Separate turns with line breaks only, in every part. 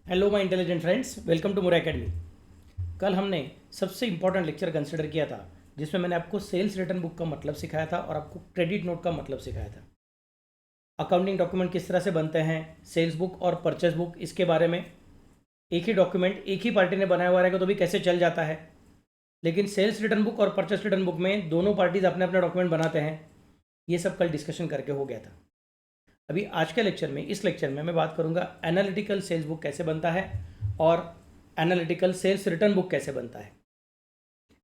Hello my intelligent friends, welcome to more academy. कल हमने सबसे इंपॉर्टेंट लेक्चर कंसिडर किया था जिसमें मैंने आपको सेल्स रिटर्न बुक का मतलब सिखाया था और आपको क्रेडिट नोट का मतलब सिखाया था। अकाउंटिंग डॉक्यूमेंट किस तरह से बनते हैं, सेल्स बुक और परचेस बुक, इसके बारे में। एक ही डॉक्यूमेंट एक ही पार्टी ने बनाया हुआ रहेगा तो भी कैसे चल जाता है, लेकिन सेल्स रिटर्न बुक और परचेस रिटर्न बुक में दोनों पार्टीज अपने अपने डॉक्यूमेंट बनाते हैं। ये सब कल डिस्कशन करके हो गया था। अभी आज के लेक्चर में, इस लेक्चर में मैं बात करूंगा एनालिटिकल सेल्स बुक कैसे बनता है और एनालिटिकल सेल्स रिटर्न बुक कैसे बनता है।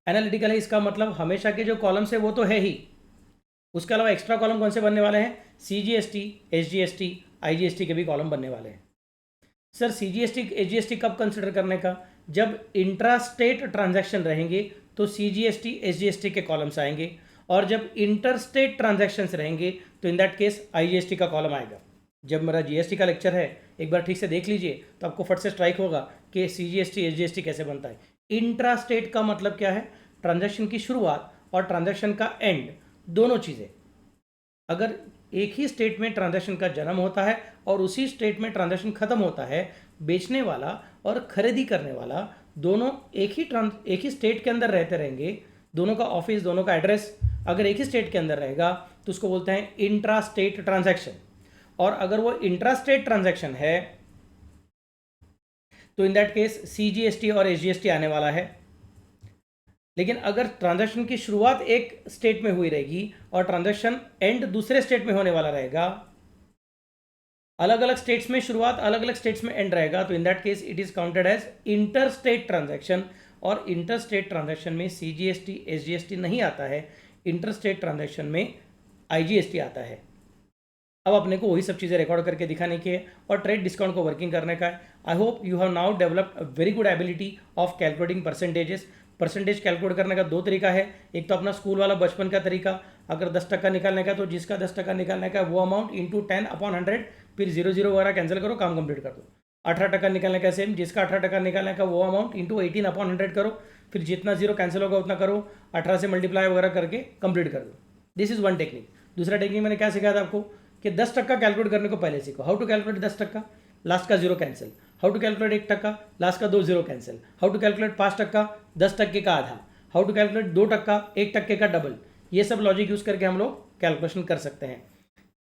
एनालिटिकल है, इसका मतलब हमेशा के जो कॉलम्स है वो तो है ही, उसके अलावा एक्स्ट्रा कॉलम कौन से बनने वाले हैं? CGST, SGST, IGST के भी कॉलम बनने वाले हैं। सर CGST SGST कब कंसिडर करने का? जब इंट्रा स्टेट ट्रांजैक्शन रहेंगे तो CGST SGST के कॉलम्स आएंगे, और जब इंटर स्टेट ट्रांजैक्शंस रहेंगे तो इन दैट केस IGST का कॉलम आएगा। जब मेरा GST का लेक्चर है, एक बार ठीक से देख लीजिए तो आपको फट से स्ट्राइक होगा कि CGST SGST कैसे बनता है। इंट्रा स्टेट का मतलब क्या है? ट्रांजैक्शन की शुरुआत और ट्रांजैक्शन का एंड, दोनों चीज़ें। अगर एक ही स्टेट में ट्रांजैक्शन का जन्म होता है और उसी स्टेट में ट्रांजैक्शन खत्म होता है, बेचने वाला और खरीदी करने वाला दोनों एक ही स्टेट के अंदर रहते रहेंगे, दोनों का ऑफिस, दोनों का एड्रेस अगर एक ही स्टेट के अंदर रहेगा तो उसको बोलते हैं इंट्रा स्टेट ट्रांजैक्शन। और अगर वो इंट्रा स्टेट ट्रांजैक्शन है तो इन दैट केस CGST और SGST आने वाला है। लेकिन अगर ट्रांजैक्शन की शुरुआत एक स्टेट में हुई रहेगी और ट्रांजैक्शन एंड दूसरे स्टेट में होने वाला रहेगा, अलग अलग स्टेट्स में शुरुआत, अलग अलग स्टेट्स में एंड रहेगा, तो in that case it is counted as inter state transaction. और इंटर स्टेट ट्रांजैक्शन में CGST SGST नहीं आता है, इंटर स्टेट ट्रांजैक्शन में IGST आता है। अब अपने को वही सब चीज़ें रिकॉर्ड करके दिखाने की है और ट्रेड डिस्काउंट को वर्किंग करने का है। I hope you have now developed a very good ability of calculating percentages. Percentage calculate करने का दो तरीका है। एक तो अपना स्कूल वाला बचपन का तरीका, अगर 10% निकालने का तो जिसका 10% निकालने का वो अमाउंट इंटू 10/100, फिर 0 वगैरह कैंसिल करो, काम कंप्लीट कर दो। 18% निकालने का सेम, जिसका 18% निकालने का वो अमाउंट इंटू 18/100 करो, फिर जितना जीरो कैंसिल होगा उतना करो, 18 से मल्टीप्लाई वगैरह करके कंप्लीट कर दो। This is one technique. दूसरा टेक्निक मैंने क्या सिखाया था आपको कि 10% कैलकुलेट करने को पहले सीखो। हाउ टू कैलकुलेट 10%, लास्ट का zero cancel. How to calculate 1%, last का 2 zero cancel. How to calculate 5%, 10% का आधा। हाउ टू कैलकुलेट 2%, 1% का डबल। ये सब लॉजिक यूज करके हम लोग कैलकुलेशन कर सकते हैं।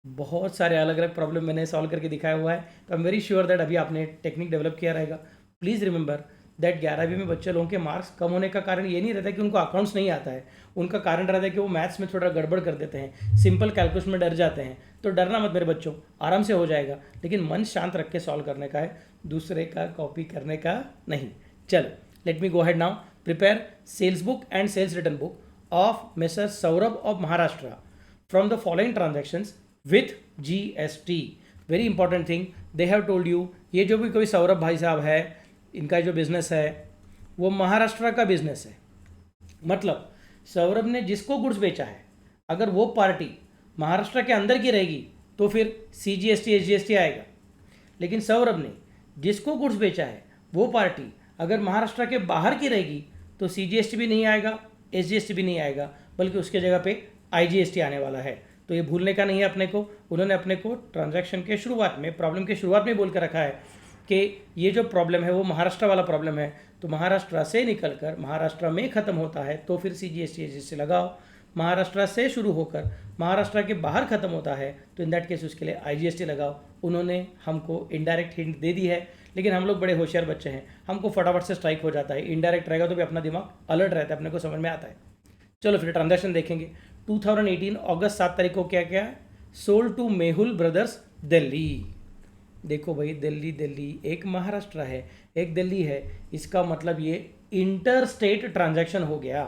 बहुत सारे अलग अलग प्रॉब्लम मैंने सॉल्व करके दिखाया हुआ है, तो I am very sure that अभी आपने टेक्निक डेवलप किया रहेगा। प्लीज़ रिमेंबर दैट 11वीं में बच्चे लोगों के मार्क्स कम होने का कारण ये नहीं रहता कि उनको अकाउंट्स नहीं आता है, उनका कारण रहता है कि वो मैथ्स में थोड़ा गड़बड़ कर देते हैं, सिंपल कैलकुलेशन में डर जाते हैं। तो डरना मत मेरे बच्चों, आराम से हो जाएगा, लेकिन मन शांत रख के सॉल्व करने का है, दूसरे का कॉपी करने का नहीं। चलो, let me go ahead now. Prepare sales book and sales return book of Mr Saurabh of Maharashtra from the following transactions with GST। Very important thing they have told you. ये जो भी कोई सौरभ भाई साहब है, इनका जो बिजनेस है वो महाराष्ट्र का बिजनेस है। मतलब सौरभ ने जिसको गुड्स बेचा है, अगर वो पार्टी महाराष्ट्र के अंदर की रहेगी तो फिर CGST SGST आएगा। लेकिन सौरभ ने जिसको गुड्स बेचा है वो पार्टी अगर महाराष्ट्र के बाहर की रहेगी तो CGST भी नहीं आएगा, SGST भी नहीं आएगा, बल्कि उसके जगह पे IGST आने वाला है। तो ये भूलने का नहीं है अपने को। उन्होंने अपने को ट्रांजैक्शन के शुरुआत में, प्रॉब्लम के शुरुआत में बोल कर रखा है कि ये जो प्रॉब्लम है वो महाराष्ट्र वाला प्रॉब्लम है, तो महाराष्ट्र से निकलकर महाराष्ट्र में ख़त्म होता है तो फिर CGST SGST लगाओ। महाराष्ट्र से शुरू होकर महाराष्ट्र के बाहर ख़त्म होता है तो इन दैट केस उसके लिए IGST लगाओ। उन्होंने हमको इनडायरेक्ट हिंट दे दी है, लेकिन हम लोग बड़े होशियार बच्चे हैं, हमको फटाफट से स्ट्राइक हो जाता है। इनडायरेक्ट रहेगा तो भी अपना दिमाग अलर्ट रहता है, अपने को समझ में आता है। चलो फिर ट्रांजैक्शन देखेंगे। 2018 अगस्त 7 तारीख को क्या क्या sold to Mehul brothers Delhi. देखो भाई, दिल्ली एक महाराष्ट्र है, एक दिल्ली है, इसका मतलब ये इंटर स्टेट ट्रांजैक्शन हो गया।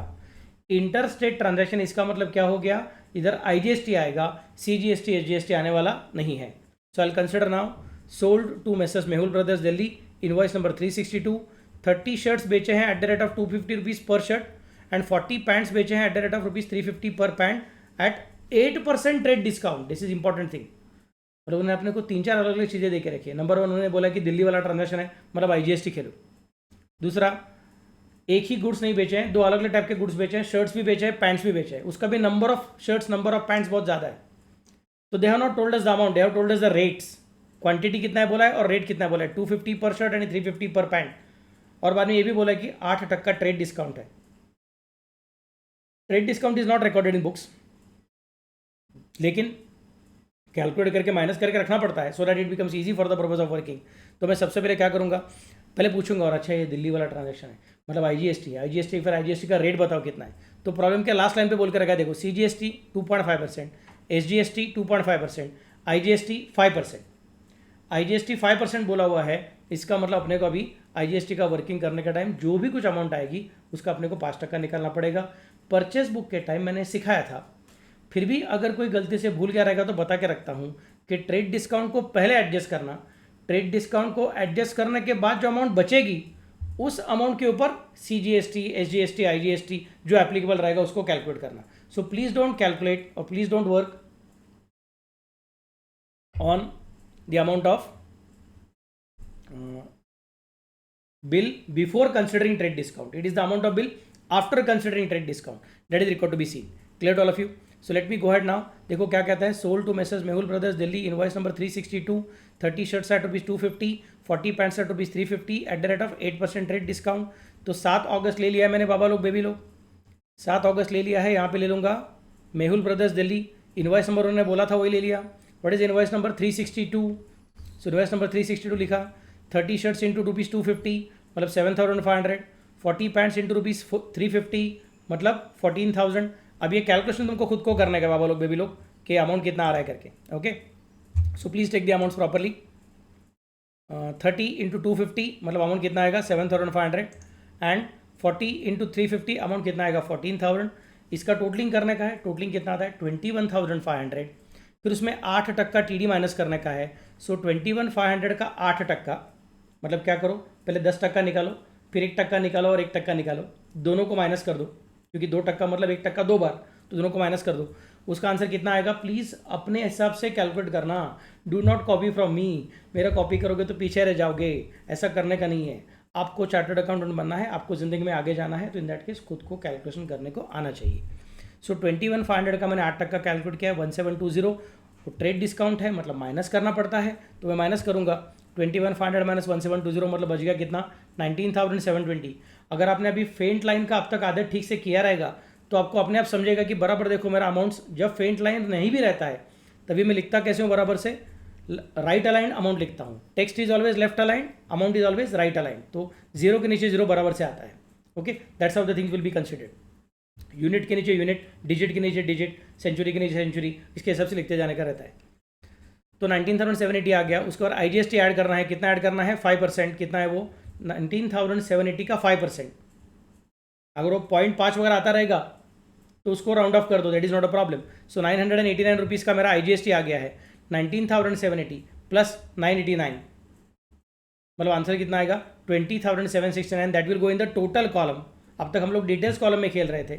इंटर स्टेट ट्रांजैक्शन इसका मतलब क्या हो गया? इधर IGST आएगा, CGST SGST आने वाला नहीं है। So I consider now sold to messrs Mehul brothers Delhi, invoice number 362। 30 shirts बेचे हैं at the rate of 250 rupees per shirt, and 40 pants बेचे हैं at the rate of ₹350 per pant at 8% trade discount. This is important thing. मतलब उन्होंने अपने को 3-4 अलग अलग चीज़ें दे के रखी है। नंबर 1 उन्होंने बोला कि दिल्ली वाला ट्रांजैक्शन है, मतलब IGST खेलो। दूसरा, एक ही गुड्स नहीं बेचे हैं, 2 अलग अलग टाइप के गुड्स बेचे हैं, शर्ट्स भी बेचे हैं, पैंट्स भी बेचे हैं, उसका भी number of shirts, number of pants बहुत ज़्यादा है। तो they have not told us the amount, they have told us the rates. Quantity कितना है बोला है और रेट कितना है बोला है, 250 पर शर्ट एंड 350 पर पैंट। और बाद में ये भी बोला है कि 8% ट्रेड डिस्काउंट है। Trade discount is not recorded in books, लेकिन कैलकुलेट करके माइनस करके रखना पड़ता है so that it becomes easy for the purpose of working. तो मैं सबसे पहले क्या करूँगा, पहले पूछूंगा और अच्छा ये दिल्ली वाला ट्रांजैक्शन है, मतलब आईजीएसटी है, आईजीएसटी फिर आईजीएसटी का रेट बताओ कितना है। तो प्रॉब्लम क्या लास्ट लाइन पे बोल कर रखा है, देखो सीजीएसटी 2.5%, एसजीएसटी 2.5%, आईजीएसटी 5%। आईजीएसटी 5% बोला हुआ है, इसका मतलब अपने को अभी आईजीएसटी का वर्किंग करने का टाइम जो भी कुछ अमाउंट आएगी उसका अपने को 5% निकालना पड़ेगा। परचेस बुक के टाइम मैंने सिखाया था, फिर भी अगर कोई गलती से भूल गया रहेगा तो बता के रखता हूँ कि ट्रेड डिस्काउंट को पहले एडजस्ट करना, ट्रेड डिस्काउंट को एडजस्ट करने के बाद जो अमाउंट बचेगी उस अमाउंट के ऊपर सीजीएसटी, एसजीएसटी, आईजीएसटी जो एप्लीकेबल रहेगा उसको कैलकुलेट करना। सो प्लीज डोंट कैलकुलेट और please don't work on the amount of bill before considering trade discount. It is the amount of bill after considering trade discount that is required to be seen. Clear to all of you? So let me go ahead now. देखो क्या कहता है, sold to Messrs Mehul Brothers Delhi, invoice number 362, 30 shirts at rupees 250, 40 pants at rupees 350 at the rate of 8% trade discount. तो 7 अगस्त ले लिया है मैंने बाबा लोग, बेबी लोग, 7 अगस्त ले लिया है। यहाँ पे ले लूँगा Mehul brothers Delhi, invoice number उन्होंने बोला था वही ले लिया। What is invoice number 362, so invoice number 362 लिखा। 30 शर्ट्स इंटू रुपीज़ 250 मतलब 7500, 40 पैंट्स इंटू रुपीज़ 350 मतलब 14,000। अब ये कैलकुलेशन तुमको खुद को करने का बाबा लोग, बेबी लोग, कि अमाउंट कितना आ रहा है करके। Okay, so please take the amounts properly. 30 into 250 मतलब अमाउंट कितना आएगा 7500 एंड 40 इंटू 350 अमाउंट कितना आएगा 14,000। इसका टोटलिंग करने का है, टोटलिंग कितना आता है 21,500। फिर उसमें 8% टीडी माइनस करने का है। सो 21,500 का 8% मतलब क्या करो, पहले 10% निकालो, फिर 1% निकालो और 1% निकालो, दोनों को माइनस कर दो, क्योंकि 2% मतलब 1% 2 बार, तो दोनों को माइनस कर दो। उसका आंसर कितना आएगा प्लीज़ अपने हिसाब से कैलकुलेट करना, do not copy from me. मेरा कॉपी करोगे तो पीछे रह जाओगे, ऐसा करने का नहीं है। आपको चार्टर्ड अकाउंटेंट बनना है, आपको ज़िंदगी में आगे जाना है, तो इन दैट केस खुद को कैलकुलेशन करने को आना चाहिए। सो 21,500 का मैंने 8% कैलकुलेट किया है, 1720। तो ट्रेड डिस्काउंट है मतलब माइनस करना पड़ता है, तो मैं माइनस करूँगा। 21,500 माइनस 1720 मतलब बच गया कितना 19,720। अगर आपने अभी फेंट लाइन का अब तक आदत ठीक से किया रहेगा तो आपको अपने आप समझेगा कि बराबर देखो मेरा अमाउंट्स जब फेंट लाइन नहीं भी रहता है तभी मैं लिखता कैसे हूँ, बराबर से राइट अलाइन अमाउंट लिखता हूँ। Text is always left align, amount is always right align, तो जीरो के नीचे जीरो बराबर से आता है। Okay, that's how the things will be considered. Unit के नीचे यूनिट, डिजिट के नीचे डिजिट, सेंचुरी के नीचे सेंचुरी, इसके हिसाब से लिखते जाने का रहता है। तो 19,780 आ गया। उसके बाद आईजीएसटी ऐड करना है, कितना ऐड करना है 5%, कितना है वो 19,780 का 5%। अगर वो 0.5 वगैरह आता रहेगा तो उसको राउंड ऑफ कर दो, that is not a problem. So 989 rupees का मेरा आईजीएसटी आ गया है। 19,780 प्लस 989 मतलब आंसर कितना आएगा 20,769। That will go in the total column. अब तक हम लोग डिटेल्स कॉलम में खेल रहे थे,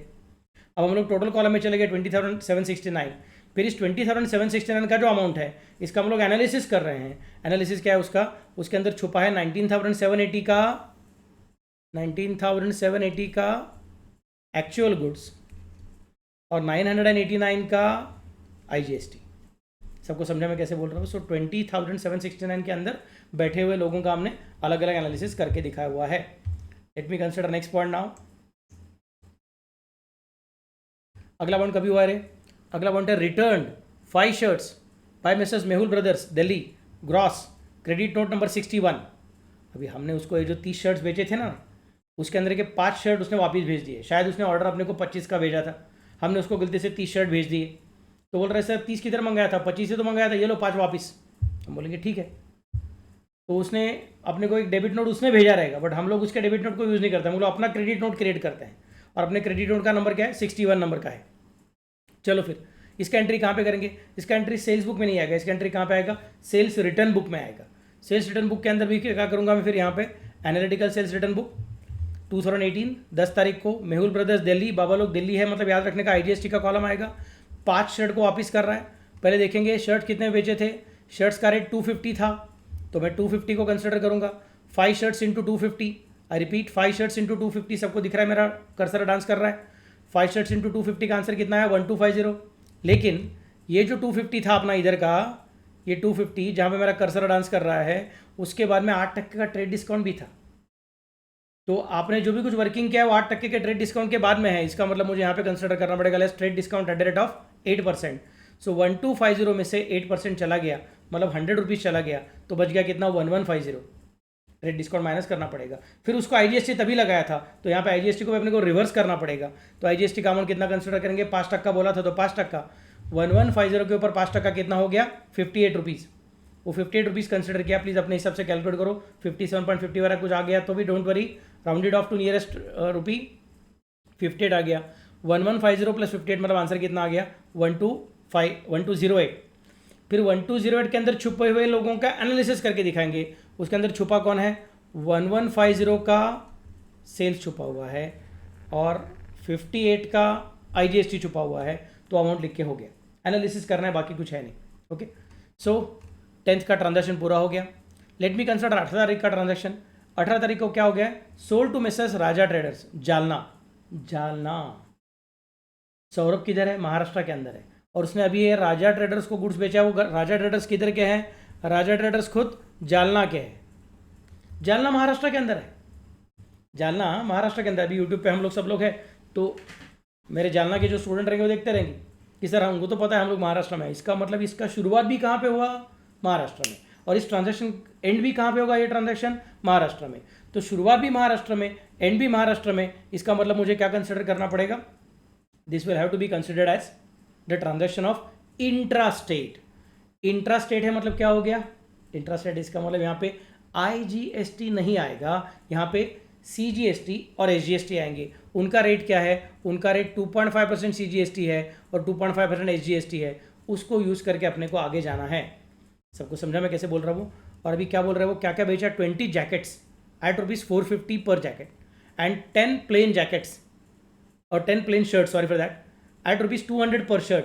अब हम लोग टोटल कॉलम में चले गए 20,769। फिर इस 20,769 का जो अमाउंट है इसका हम लोग एनालिसिस कर रहे हैं। एनालिसिस क्या है उसका, उसके अंदर छुपा है 19,780 का एक्चुअल गुड्स और 989 का आईजीएसटी। सबको समझा मैं कैसे बोल रहा हूँ। सो 20,769 के अंदर बैठे हुए लोगों का हमने अलग अलग एनालिसिस करके दिखाया हुआ है। Let me consider next point now. अगला पॉइंट कभी हुआ रे, अगला पॉइंट है return 5 shirts by Mrs Mehul brothers Delhi, gross credit note number 61। अभी हमने उसको ये जो 30 शर्ट्स बेचे थे ना, उसके अंदर के 5 शर्ट उसने वापस भेज दिए। शायद उसने ऑर्डर अपने को 25 का भेजा था, हमने उसको गलती से 30 शर्ट भेज दिए। तो बोल रहे सर 30 किधर मंगाया था, 25 से तो मंगाया था, ये लो 5 वापस। हम बोलेंगे ठीक है। तो उसने अपने को एक डेबिट नोट उसने भेजा रहेगा, बट हम लोग उसके डेबिट नोट को यूज़ नहीं करते, हम लोग अपना क्रेडिट नोट क्रिएट करते हैं। और अपने क्रेडिट नोट का नंबर क्या है 61 नंबर का है। चलो फिर इसका एंट्री कहाँ पे करेंगे, इसका एंट्री सेल्स बुक में नहीं आएगा, इसका एंट्री कहाँ पे आएगा सेल्स रिटर्न बुक में आएगा। सेल्स रिटर्न बुक के अंदर भी क्या करूँगा मैं फिर यहाँ पे एनालिटिकल सेल्स रिटर्न बुक 2018 10 तारीख को मेहुल ब्रदर्स दिल्ली, बाबा लोग दिल्ली है मतलब याद रखने का आईजीएसटी का कॉलम आएगा। 5 शर्ट को वापस कर रहा है। पहले देखेंगे शर्ट कितने बेचे थे, शर्ट्स का रेट 250 था तो मैं 250 को कंसिडर करूँगा। 5 shirts into 250, I repeat 5 shirts into 250, सबको दिख रहा है मेरा कर्सर डांस कर रहा है। 5 शर्ट्स इंटू 250 का आंसर कितना है 1250। लेकिन ये जो 250 था अपना इधर का, ये 250 जहाँ पे मेरा कर्सर डांस कर रहा है, उसके बाद में 8% का ट्रेड डिस्काउंट भी था। तो आपने जो भी कुछ वर्किंग किया है वो 8% के ट्रेड डिस्काउंट के बाद में है। इसका मतलब मुझे यहाँ पे कंसिडर करना पड़ेगा less trade discount at the rate of 8%। सो 1250 में से 8% चला गया, मतलब 100 रुपीज़ चला गया, तो बच गया कितना? 1150। ट्रेड डिस्काउंट माइनस करना पड़ेगा। फिर उसको आईजीएसटी तभी लगाया था, तो यहाँ पे आईजीएसटी को अपने को रिवर्स करना पड़ेगा। तो आईजीएसटी का अमाउंट कितना कंसिडर करेंगे? 5% बोला था, तो 5%। 1150 के ऊपर 5% कितना हो गया? 58 रुपीज़। वो 58 रुपीज़ कंसिडर किया, प्लीज़ अपने हिसाब से कैलकुलेट करो। 57.50 वगैरह कुछ आ गया तो भी don't worry, rounded off to nearest rupee, 58 आ गया। 1150 प्लस 58 मतलब आंसर कितना आ गया? 1208। फिर 1208 के अंदर छुपे हुए लोगों का एनालिसिस करके दिखाएंगे। उसके अंदर छुपा कौन है? 1150 का सेल्स छुपा हुआ है और 58 का आईजीएसटी छुपा हुआ है, तो अमाउंट लिख के हो गया। एनालिसिस करना है, बाकी कुछ है नहीं। ओके, सो 10th का ट्रांजैक्शन पूरा हो गया। लेट मी कंसिडर 18 तारीख का ट्रांजैक्शन। 18 तारीख को क्या हो गया? Sold to Mrs Raja traders, Jalna. Saurabh किधर है? महाराष्ट्र के अंदर है, और उसने अभी ये राजा ट्रेडर्स को गुड्स बेचा। वो राजा ट्रेडर्स किधर के हैं? राजा ट्रेडर्स खुद जालना के हैं। जालना महाराष्ट्र के अंदर है। जालना महाराष्ट्र के अंदर। अभी यूट्यूब पे हम लोग सब लोग हैं, तो मेरे जालना के जो स्टूडेंट रहेंगे वो देखते रहेंगे कि सर हमको तो पता है हम लोग महाराष्ट्र में है। इसका मतलब इसका शुरुआत भी कहाँ पे हुआ? महाराष्ट्र में। और इस ट्रांजैक्शन एंड भी कहाँ पे होगा? ये ट्रांजैक्शन महाराष्ट्र में। तो शुरुआत भी महाराष्ट्र में, एंड भी महाराष्ट्र में। इसका मतलब मुझे क्या कंसिडर करना पड़ेगा? This will have to be considered as the transaction of intrastate. Intrastate है मतलब क्या हो गया? इंट्रास्टेट इसका मतलब यहाँ पे आईजीएसटी नहीं आएगा, यहाँ पे सीजीएसटी और एसजीएसटी आएंगे। उनका रेट क्या है? उनका रेट 2.5% सीजीएसटी है और 2.5% एसजीएसटी है। उसको यूज़ करके अपने को आगे जाना है। सबको समझा मैं कैसे बोल रहा हूँ? और अभी क्या बोल रहे हैं वो? क्या क्या बेचा? 20 जैकेट्स एट ₹450 पर जैकेट एंड 10 प्लेन जैकेट्स और 10 plain shirt, sorry for that, at ₹200 पर शर्ट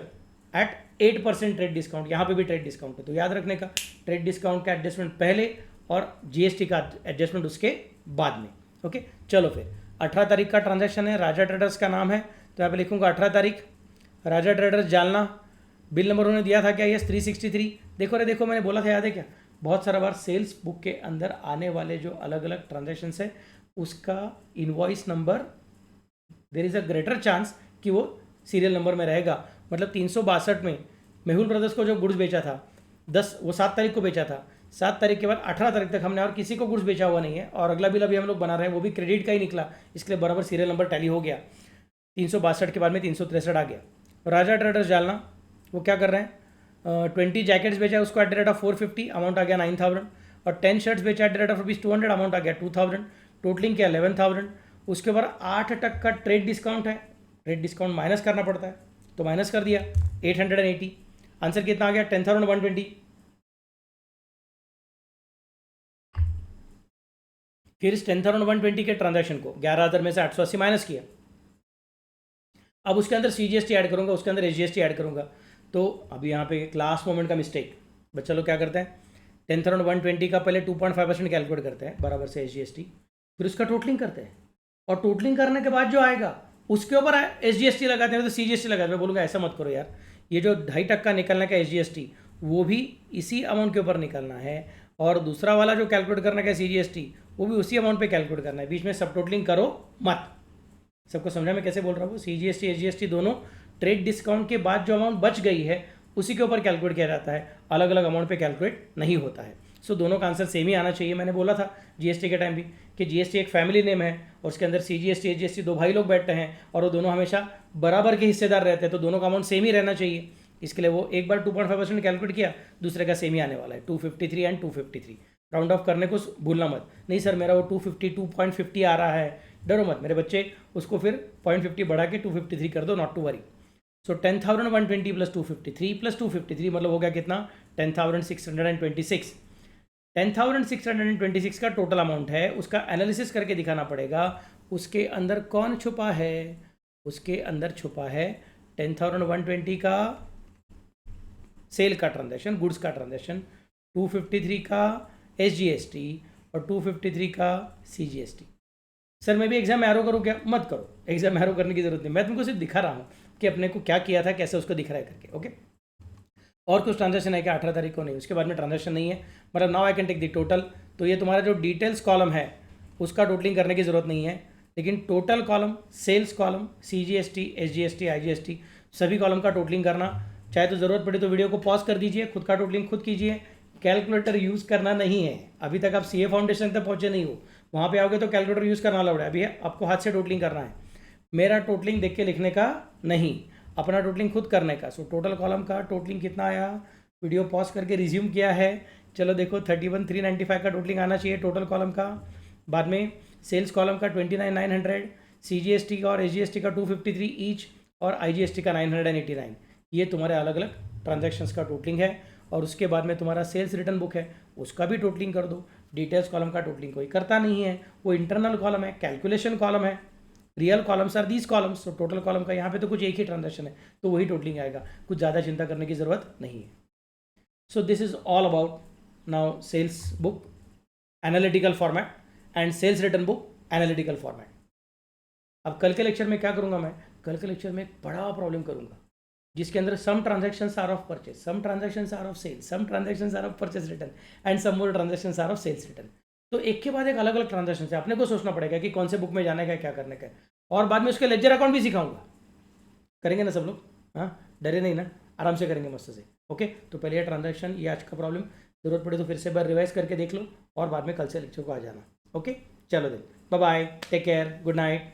एट 8% ट्रेड डिस्काउंट। यहाँ पे भी ट्रेड डिस्काउंट है, तो याद रखने का ट्रेड डिस्काउंट का एडजस्टमेंट पहले और जीएसटी का एडजस्टमेंट उसके बाद में। ओके, चलो फिर 18 तारीख का ट्रांजैक्शन है, राजा ट्रेडर्स का नाम है, तो यहाँ पे लिखूंगा 18 तारीख, राजा ट्रेडर्स जालना। बिल नंबर उन्होंने दिया था क्या? यस 363। देखो रे देखो, मैंने बोला था, याद है क्या? बहुत सारा बार सेल्स बुक के अंदर आने वाले जो अलग अलग ट्रांजैक्शन है उसका invoice number there is a greater chance कि वो सीरियल नंबर में रहेगा। मतलब 362 में मेहुल ब्रदर्स को जो गुड्स बेचा था वो 7 तारीख को बेचा था। 7 तारीख के बाद 18 तारीख तक हमने और किसी को गुड्स बेचा हुआ नहीं है, और अगला बिल अभी हम लोग बना रहे हैं, वो भी क्रेडिट का ही निकला, इसलिए बराबर सीरियल नंबर टैली हो गया। 362 के बाद में 363 आ गया। राजा ट्रेडर्स जालना वो क्या कर रहे हैं? 20 जैकेट्स बेचा है, उसको at the rate of 450, amount आ गया 9000, और 10 शर्ट्स बेचा at the rate of ₹200, amount आ गया 2000, टोटलिंग किया 11000। उसके बाद 8% का ट्रेड डिस्काउंट है, ट्रेड डिस्काउंट माइनस करना पड़ता है, तो माइनस कर दिया 880। आंसर कितना आ गया? 10,120। फिर इस 10,120 के ट्रांजैक्शन को 11,000 में से 880 माइनस किया। अब उसके अंदर सीजीएसटी ऐड करूंगा, उसके अंदर एसजीएसटी ऐड करूंगा। तो अभी यहाँ पे क्लास मोमेंट का मिस्टेक, बच्चा लोग क्या करते हैं? 10,120 का पहले 2.5% कैलकुलेट करते हैं बराबर से एसजीएसटी, फिर उसका टोटलिंग करते हैं, और टोटलिंग करने के बाद जो आएगा उसके ऊपर एसजीएसटी लगाते हैं, तो सीजीएसटी लगाते हैं। मैं बोलूँगा ऐसा मत करो यार, ये जो 2.5% निकलने का एसजीएसटी वो भी इसी अमाउंट के ऊपर निकलना है, और दूसरा वाला जो कैलकुलेट करने का सीजीएसटी वो भी उसी अमाउंट पे कैलकुलेट करना है। बीच में सब टोटलिंग करो मत। सबको समझा मैं कैसे बोल रहा हूँ? सीजीएसटी एसजीएसटी दोनों ट्रेड डिस्काउंट के बाद जो अमाउंट बच गई है उसी के ऊपर कैलकुलेट किया जाता है, अलग अलग अमाउंट पे कैलकुलेट नहीं होता है। सो दोनों का आंसर सेम ही आना चाहिए। मैंने बोला था जीएसटी के टाइम भी कि जीएसटी एक फैमिली नेम है और उसके अंदर सीजीएसटी एसजीएसटी दो भाई लोग बैठते हैं और वो दोनों हमेशा बराबर के हिस्सेदार रहते हैं, तो दोनों का अमाउंट सेम ही रहना चाहिए। इसके लिए वो एक बार 2.5% कैलकुलेट किया, दूसरे का सेम ही आने वाला है 253 एंड 253। राउंड ऑफ करने को भूलना मत। नहीं सर मेरा वो 252.50 आ रहा है, डरो मत मेरे बच्चे, उसको फिर 0.50 बढ़ा के 253 कर दो, not to worry. So 10,120 plus 253 plus 253 मतलब हो गया कितना? 10,626। 10,626 का टोटल अमाउंट है, उसका एनालिसिस करके दिखाना पड़ेगा उसके अंदर कौन छुपा है। उसके अंदर छुपा है 10,120 का सेल का ट्रांजैक्शन, गुड्स का ट्रांजैक्शन, 253 का एसजीएसटी और 253 का सीजीएसटी। सर मैं भी एग्जाम एरो करूँ क्या? मत करो, एग्जाम एरो करने की जरूरत नहीं, मैं तुमको सिर्फ दिखा रहा हूँ कि अपने को क्या किया था, कैसे उसको दिख रहा है करके। ओके, और कुछ ट्रांजेक्शन है क्या 18 तारीख को? नहीं, उसके बाद में ट्रांजेक्शन नहीं है। मतलब now I can take the total. तो ये तुम्हारा जो डिटेल्स कॉलम है उसका टोटलिंग करने की ज़रूरत नहीं है, लेकिन total column, sales column, CGST, SGST, IGST सभी कॉलम का टोटलिंग करना। चाहे तो ज़रूरत पड़े तो वीडियो को पॉज कर दीजिए, खुद का टोटलिंग खुद कीजिए। कैलकुलेटर यूज़ करना नहीं है। अभी तक आप CA फाउंडेशन तक पहुँचे नहीं हो, वहाँ पे आओगे तो कैलकुलेटर यूज़ करना अलाउड है। अभी आपको हाथ से टोटलिंग करना है, मेरा टोटलिंग देख के लिखने का नहीं, अपना टोटलिंग खुद करने का। सो टोटल कॉलम का टोटलिंग कितना आया, वीडियो पॉज करके रिज्यूम किया है, चलो देखो 31,395 का टोटलिंग आना चाहिए टोटल कॉलम का। बाद में सेल्स कॉलम का 29,900, CGST का और SGST का 253 ईच और IGST का 989। ये तुम्हारे अलग अलग ट्रांजैक्शंस का टोटलिंग है। और उसके बाद में तुम्हारा सेल्स रिटर्न बुक है, उसका भी टोटलिंग कर दो। डिटेल्स कॉलम का टोटलिंग कोई करता नहीं है, वो इंटरनल कॉलम है, कैलकुलेशन कॉलम है। Real columns are these columns. तो टोटल कॉलम का यहाँ पे तो कुछ एक ही ट्रांजैक्शन है, तो वही टोटलिंग आएगा, कुछ ज़्यादा चिंता करने की ज़रूरत नहीं है। So this is all about now sales book analytical format and sales return book analytical format. अब कल के लेक्चर में क्या करूँगा मैं, कल के लेक्चर में एक बड़ा प्रॉब्लम करूँगा जिसके अंदर some transactions are of purchase, some transactions are of sales, some transactions are of purchase return and some more transactions are of sales return. तो एक के बाद एक अलग अलग ट्रांजैक्शन है, अपने को सोचना पड़ेगा कि कौन से बुक में जाने का, क्या करने का है। और बाद में उसके लेजर अकाउंट भी सिखाऊंगा। करेंगे ना सब लोग? हाँ, डरे नहीं ना, आराम से करेंगे मस्त से। ओके, तो पहले ये ट्रांजैक्शन, ये आज का प्रॉब्लम, ज़रूरत पड़े तो फिर से बार रिवाइज करके देख लो और बाद में कल से लेक्चर को आ जाना। ओके, चलो then, bye bye, take care, good night.